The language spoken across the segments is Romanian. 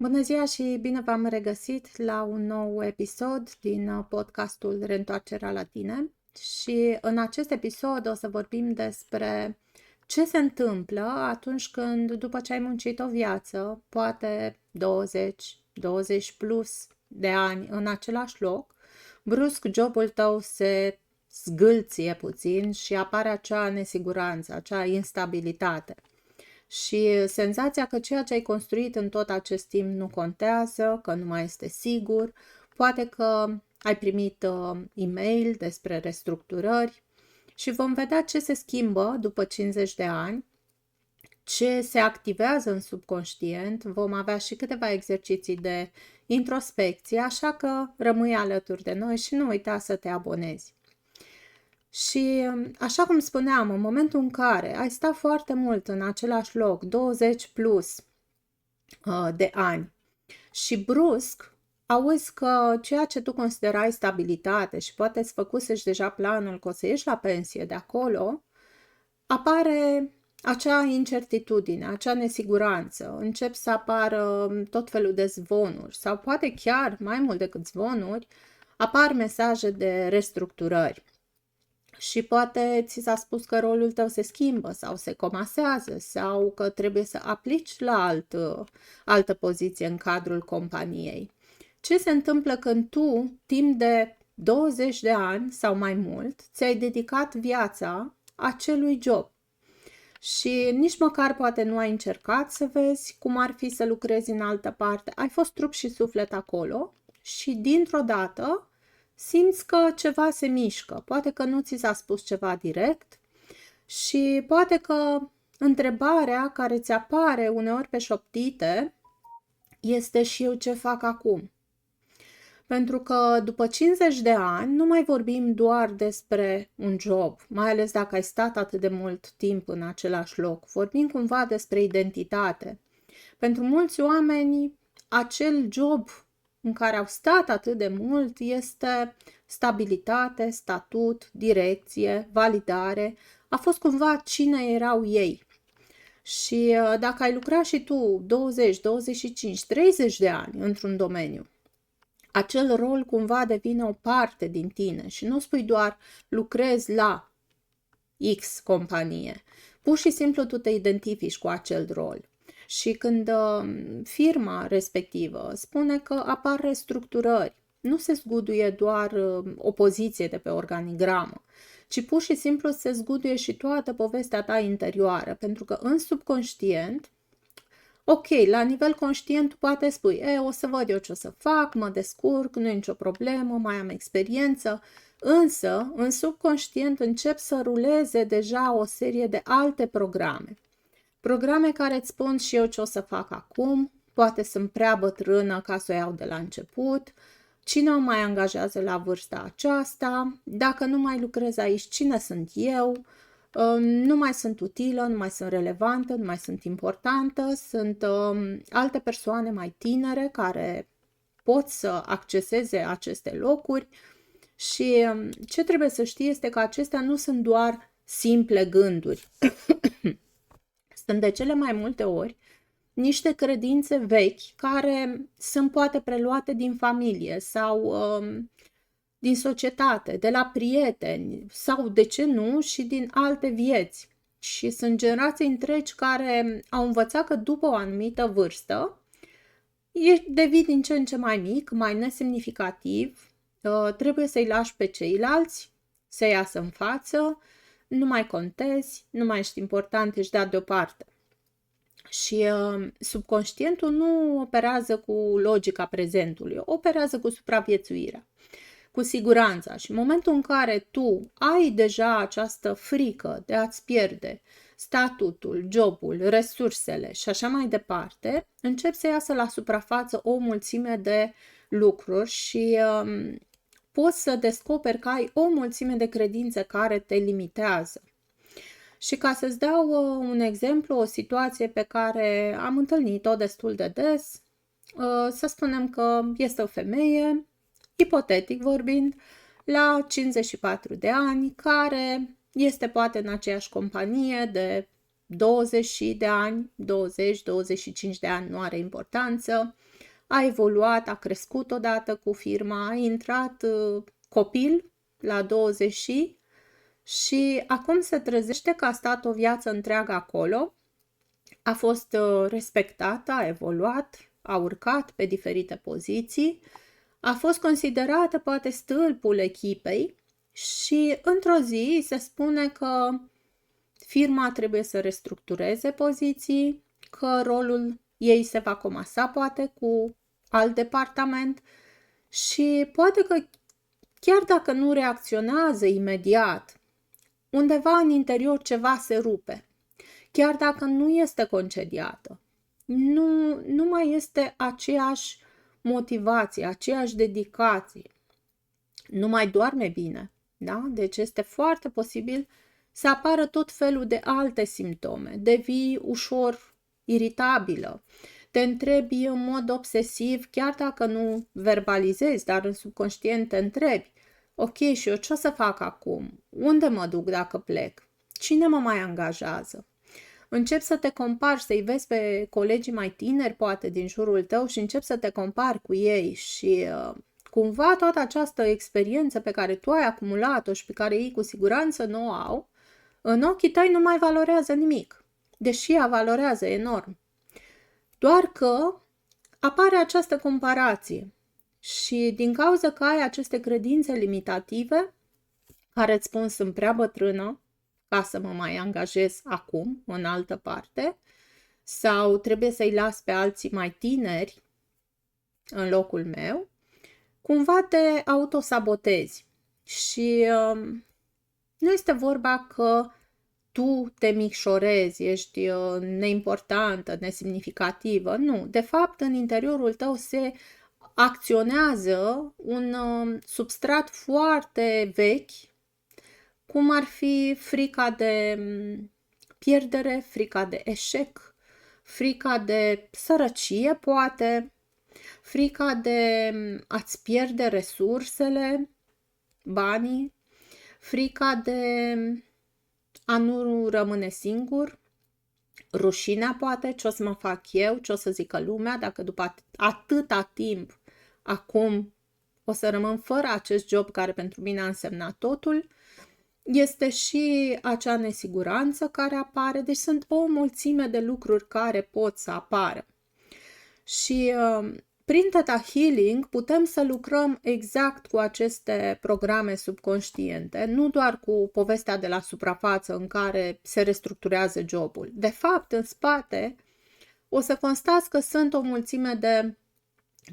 Bună ziua și bine v-am regăsit la un nou episod din podcastul Reîntoarcerea la tine. Și în acest episod o să vorbim despre ce se întâmplă atunci când, după ce ai muncit o viață, poate 20 plus de ani în același loc, brusc jobul tău se zgâlție puțin și apare acea nesiguranță, acea instabilitate. Și senzația că ceea ce ai construit în tot acest timp nu contează, că nu mai este sigur, poate că ai primit e-mail despre restructurări și vom vedea ce se schimbă după 50 de ani, ce se activează în subconștient, vom avea și câteva exerciții de introspecție, așa că rămâi alături de noi și nu uita să te abonezi. Și așa cum spuneam, în momentul în care ai stat foarte mult în același loc, 20 plus de ani, și brusc auzi că ceea ce tu considerai stabilitate și poate îți făcusești deja planul că o să ieși la pensie de acolo, apare acea incertitudine, acea nesiguranță, încep să apară tot felul de zvonuri sau poate chiar mai mult decât zvonuri, apar mesaje de restructurări. Și poate ți s-a spus că rolul tău se schimbă sau se comasează sau că trebuie să aplici la altă poziție în cadrul companiei. Ce se întâmplă când tu, timp de 20 de ani sau mai mult, ți-ai dedicat viața acelui job? Și nici măcar poate nu ai încercat să vezi cum ar fi să lucrezi în altă parte. Ai fost trup și suflet acolo și dintr-o dată simți că ceva se mișcă. Poate că nu ți s-a spus ceva direct și poate că întrebarea care ți apare uneori pe șoptite este și eu ce fac acum? Pentru că după 50 de ani nu mai vorbim doar despre un job, mai ales dacă ai stat atât de mult timp în același loc. Vorbim cumva despre identitate. Pentru mulți oameni, acel job în care au stat atât de mult este stabilitate, statut, direcție, validare. A fost cumva cine erau ei. Și dacă ai lucrat și tu 20, 25, 30 de ani într-un domeniu, acel rol cumva devine o parte din tine și nu spui doar lucrezi la X companie. Pur și simplu tu te identifici cu acel rol. Și când firma respectivă spune că apar restructurări, nu se zguduie doar o poziție de pe organigramă, ci pur și simplu se zguduie și toată povestea ta interioară, pentru că în subconștient, ok, la nivel conștient tu poate spui, o să văd eu ce o să fac, mă descurc, nu e nicio problemă, mai am experiență, însă în subconștient încep să ruleze deja o serie de alte programe. Programe care îți spun și eu ce o să fac acum, poate sunt prea bătrână ca să o iau de la început, cine o mai angajează la vârsta aceasta, dacă nu mai lucrez aici, cine sunt eu, nu mai sunt utilă, nu mai sunt relevantă, nu mai sunt importantă, sunt alte persoane mai tinere care pot să acceseze aceste locuri și ce trebuie să știi este că acestea nu sunt doar simple gânduri. Sunt de cele mai multe ori niște credințe vechi care sunt poate preluate din familie sau din societate, de la prieteni sau, de ce nu, și din alte vieți. Și sunt generații întregi care au învățat că după o anumită vârstă devii din ce în ce mai mic, mai nesemnificativ, trebuie să-i lași pe ceilalți să iasă în față, nu mai contezi, nu mai ești important, ești dat deoparte. Și subconștientul nu operează cu logica prezentului, operează cu supraviețuirea, cu siguranța. Și în momentul în care tu ai deja această frică de a-ți pierde statutul, jobul, resursele și așa mai departe, începi să iasă la suprafață o mulțime de lucruri și poți să descoperi că ai o mulțime de credințe care te limitează. Și ca să-ți dau un exemplu, o situație pe care am întâlnit-o destul de des, să spunem că este o femeie, ipotetic vorbind, la 54 de ani, care este poate în aceeași companie de 20 de ani, 20-25 de ani, nu are importanță, a evoluat, a crescut odată cu firma, a intrat copil la 20 și acum se trezește că a stat o viață întreagă acolo, a fost respectată, a evoluat, a urcat pe diferite poziții, a fost considerată poate stâlpul echipei și într-o zi se spune că firma trebuie să restructureze poziții, că rolul ei se va comasa poate cu alt departament și poate că chiar dacă nu reacționează imediat, undeva în interior ceva se rupe. Chiar dacă nu este concediată, nu mai este aceeași motivație, aceeași dedicație, nu mai doarme bine, da? Deci este foarte posibil să apară tot felul de alte simptome, devii ușor iritabilă, te întrebi în mod obsesiv, chiar dacă nu verbalizezi, dar în subconștient te întrebi, ok, și eu ce o să fac acum? Unde mă duc dacă plec? Cine mă mai angajează? Începi să te compari, să-i vezi pe colegii mai tineri, poate, din jurul tău și începi să te compari cu ei și cumva toată această experiență pe care tu ai acumulat-o și pe care ei cu siguranță nu o au, în ochii tăi nu mai valorează nimic, deși ea valorează enorm. Doar că apare această comparație și din cauza că ai aceste credințe limitative, care îți spun sunt prea bătrână ca să mă mai angajez acum, în altă parte, sau trebuie să-i las pe alții mai tineri în locul meu, cumva te autosabotezi. Și nu este vorba că tu te micșorezi, ești neimportantă, nesemnificativă. Nu, de fapt, în interiorul tău se acționează un substrat foarte vechi, cum ar fi frica de pierdere, frica de eșec, frica de sărăcie, poate, frica de a-ți pierde resursele, banii, frica de a nu rămâne singur, rușinea poate, ce o să mă fac eu, ce o să zică lumea, dacă după atâta timp acum o să rămân fără acest job care pentru mine a însemnat totul. Este și acea nesiguranță care apare, deci sunt o mulțime de lucruri care pot să apară. Și prin Theta Healing putem să lucrăm exact cu aceste programe subconștiente, nu doar cu povestea de la suprafață în care se restructurează jobul. De fapt, în spate, o să constați că sunt o mulțime de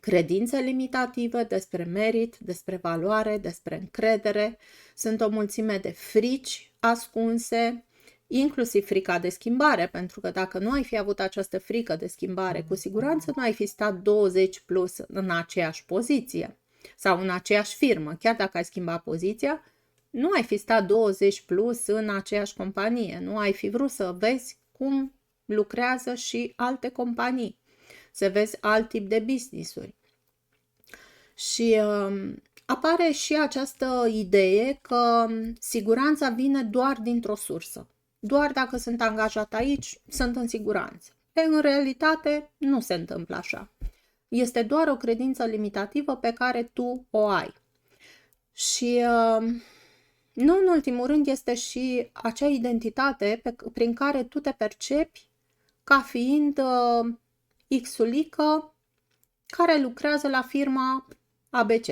credințe limitative despre merit, despre valoare, despre încredere, sunt o mulțime de frici ascunse, inclusiv frica de schimbare, pentru că dacă nu ai fi avut această frică de schimbare, cu siguranță nu ai fi stat 20 plus în aceeași poziție sau în aceeași firmă. Chiar dacă ai schimbat poziția, nu ai fi stat 20 plus în aceeași companie, nu ai fi vrut să vezi cum lucrează și alte companii, să vezi alt tip de business-uri. Și apare și această idee că siguranța vine doar dintr-o sursă. Doar dacă sunt angajat aici, sunt în siguranță. În realitate, nu se întâmplă așa. Este doar o credință limitativă pe care tu o ai. Și nu în ultimul rând este și acea identitate prin care tu te percepi ca fiind X-ulică care lucrează la firma ABC.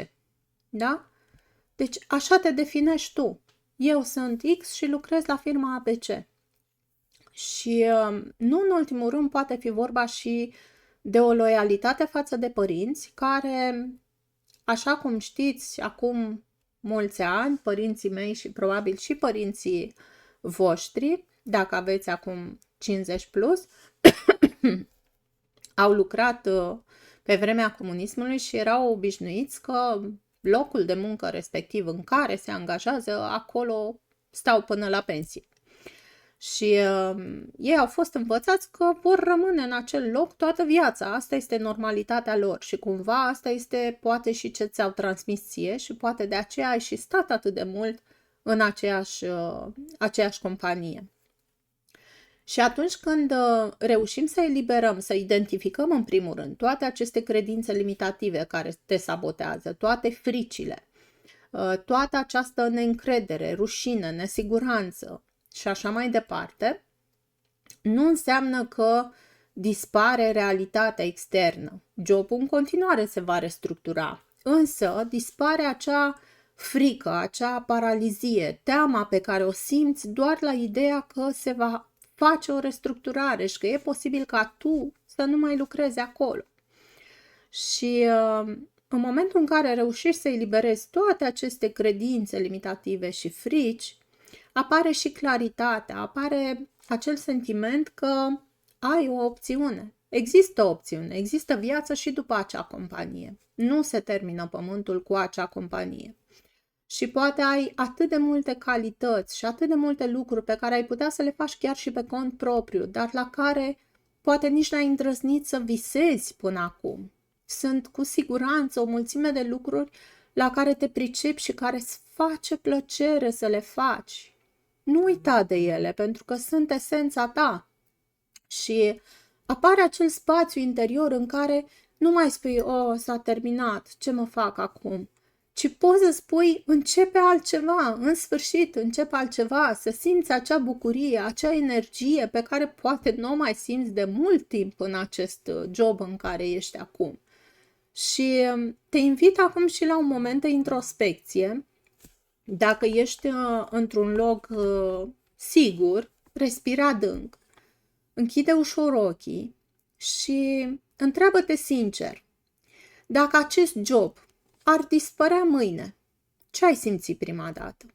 Da? Deci așa te definești tu. Eu sunt X și lucrez la firma ABC. Și nu în ultimul rând poate fi vorba și de o loialitate față de părinți care, așa cum știți, acum mulți ani, părinții mei și probabil și părinții voștri, dacă aveți acum 50 plus, au lucrat pe vremea comunismului și erau obișnuiți că locul de muncă respectiv în care se angajează, acolo stau până la pensie. Și ei au fost învățați că vor rămâne în acel loc toată viața. Asta este normalitatea lor și cumva asta este poate și ce ți-au transmis ție și poate de aceea ai și stat atât de mult în aceeași companie. Și atunci când reușim să eliberăm, să identificăm în primul rând toate aceste credințe limitative care te sabotează, toate fricile, toată această neîncredere, rușine, nesiguranță și așa mai departe, nu înseamnă că dispare realitatea externă. Jobul în continuare se va restructura, însă dispare acea frică, acea paralizie, teama pe care o simți doar la ideea că se va face o restructurare și că e posibil ca tu să nu mai lucrezi acolo. Și în momentul în care reușești să eliberezi toate aceste credințe limitative și frici, apare și claritatea, apare acel sentiment că ai o opțiune. Există o opțiune, există viață și după acea companie. Nu se termină pământul cu acea companie. Și poate ai atât de multe calități și atât de multe lucruri pe care ai putea să le faci chiar și pe cont propriu, dar la care poate nici n-ai îndrăznit să visezi până acum. Sunt cu siguranță o mulțime de lucruri la care te pricepi și care îți face plăcere să le faci. Nu uita de ele, pentru că sunt esența ta. Și apare acel spațiu interior în care nu mai spui, s-a terminat, ce mă fac acum? Ci poți să spui, începe altceva, în sfârșit, începe altceva, să simți acea bucurie, acea energie pe care poate nu o mai simți de mult timp în acest job în care ești acum. Și te invit acum și la un moment de introspecție. Dacă ești într-un loc sigur, respira adânc, închide ușor ochii și întreabă-te sincer, dacă acest job ar dispărea mâine, ce ai simțit prima dată?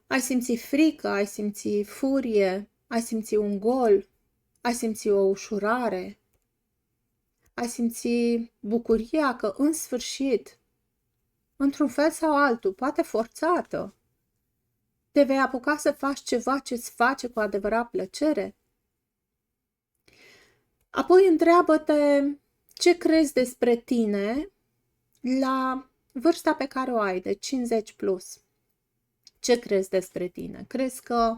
Ai simțit frică, ai simțit furie, ai simțit un gol, ai simțit o ușurare, ai simțit bucuria că în sfârșit, într-un fel sau altul, poate forțată, te vei apuca să faci ceva ce îți face cu adevărat plăcere? Apoi întreabă-te ce crezi despre tine la vârsta pe care o ai, de 50 plus. Ce crezi despre tine? Crezi că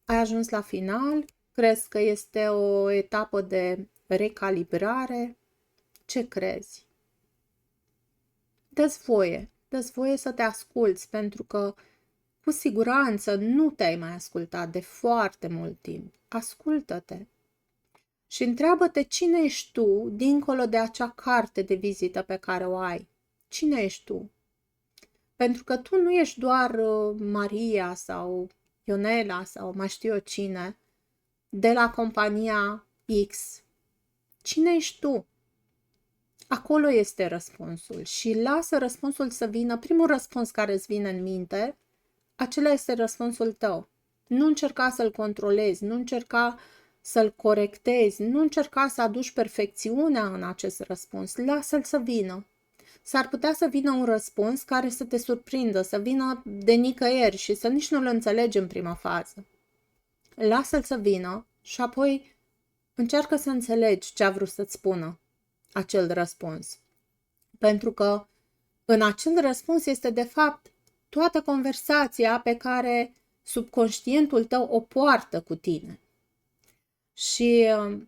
ai ajuns la final? Crezi că este o etapă de recalibrare? Ce crezi? Dă-ți voie să te asculți, pentru că cu siguranță nu te-ai mai ascultat de foarte mult timp. Ascultă-te și întreabă-te cine ești tu dincolo de acea carte de vizită pe care o ai. Cine ești tu? Pentru că tu nu ești doar Maria sau Ionela sau mai știu eu cine de la compania X. Cine ești tu? Acolo este răspunsul și lasă răspunsul să vină, primul răspuns care îți vine în minte, acela este răspunsul tău. Nu încerca să-l controlezi, nu încerca să-l corectezi, nu încerca să aduci perfecțiunea în acest răspuns, lasă-l să vină. S-ar putea să vină un răspuns care să te surprindă, să vină de nicăieri și să nici nu-l înțelegi în prima fază. Lasă-l să vină și apoi încearcă să înțelegi ce a vrut să-ți spună acel răspuns. Pentru că în acel răspuns este de fapt toată conversația pe care subconștientul tău o poartă cu tine. Și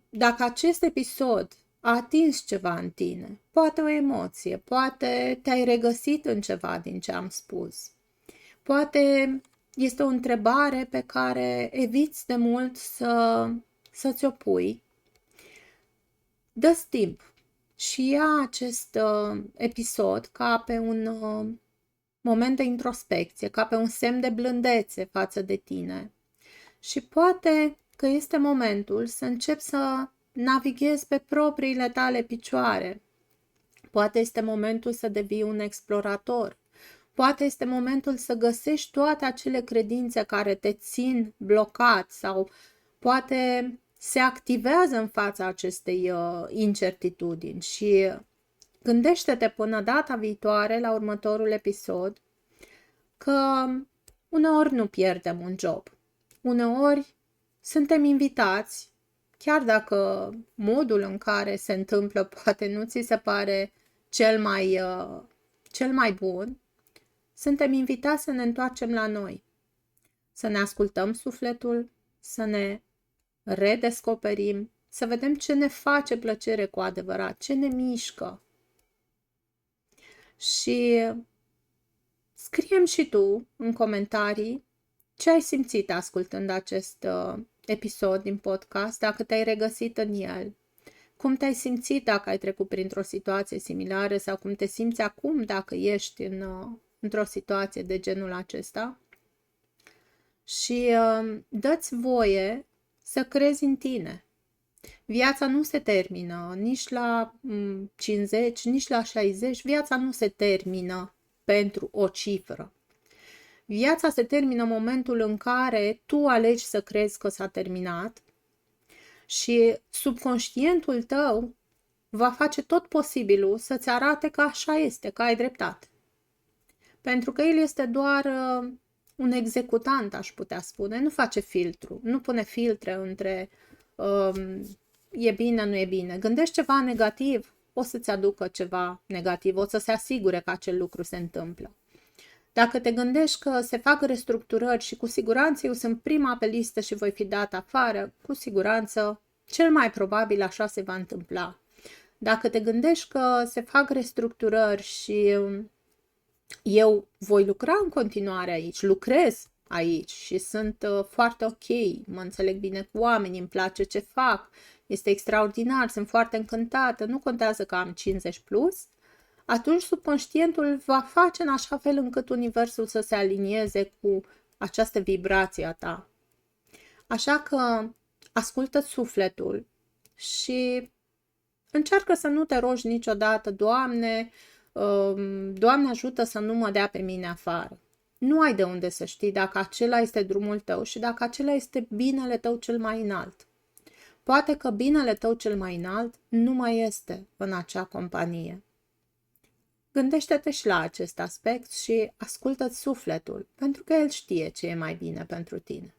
dacă acest episod a atins ceva în tine, poate o emoție, poate te-ai regăsit în ceva din ce am spus, poate este o întrebare pe care eviți de mult să-ți o pui, dă-ți timp și ia acest episod ca pe un moment de introspecție, ca pe un semn de blândețe față de tine. Și poate că este momentul să începi să navighezi pe propriile tale picioare. Poate este momentul să devii un explorator. Poate este momentul să găsești toate acele credințe care te țin blocat sau poate se activează în fața acestei incertitudini. Și gândește-te până data viitoare, la următorul episod, că uneori nu pierdem un job. Uneori suntem invitați, chiar dacă modul în care se întâmplă poate nu ți se pare cel mai bun, suntem invitați să ne întoarcem la noi. să ne ascultăm sufletul, să ne redescoperim, să vedem ce ne face plăcere cu adevărat, ce ne mișcă. Și scrie-mi și tu în comentarii ce ai simțit ascultând acest episod din podcast, dacă te-ai regăsit în el. Cum te-ai simțit dacă ai trecut printr-o situație similară sau cum te simți acum dacă ești într-o situație de genul acesta. Și dă-ți voie să crezi în tine. Viața nu se termină nici la 50, nici la 60. Viața nu se termină pentru o cifră. Viața se termină în momentul în care tu alegi să crezi că s-a terminat și subconștientul tău va face tot posibilul să-ți arate că așa este, că ai dreptate. Pentru că el este doar un executant, aș putea spune, nu face filtru, nu pune filtre între e bine, nu e bine. Gândești ceva negativ, o să-ți aducă ceva negativ, o să se asigure că acel lucru se întâmplă. Dacă te gândești că se fac restructurări și cu siguranță eu sunt prima pe listă și voi fi dat afară, cu siguranță, cel mai probabil așa se va întâmpla. Dacă te gândești că se fac restructurări și eu voi lucra în continuare aici, lucrez aici și sunt foarte ok, mă înțeleg bine cu oamenii, îmi place ce fac, este extraordinar, sunt foarte încântată, nu contează că am 50 plus, atunci subconștientul va face în așa fel încât universul să se alinieze cu această vibrație a ta. Așa că ascultă sufletul și încearcă să nu te rogi niciodată, Doamne ajută să nu mă dea pe mine afară. Nu ai de unde să știi dacă acela este drumul tău și dacă acela este binele tău cel mai înalt. Poate că binele tău cel mai înalt nu mai este în acea companie. Gândește-te și la acest aspect și ascultă-ți sufletul, pentru că el știe ce e mai bine pentru tine.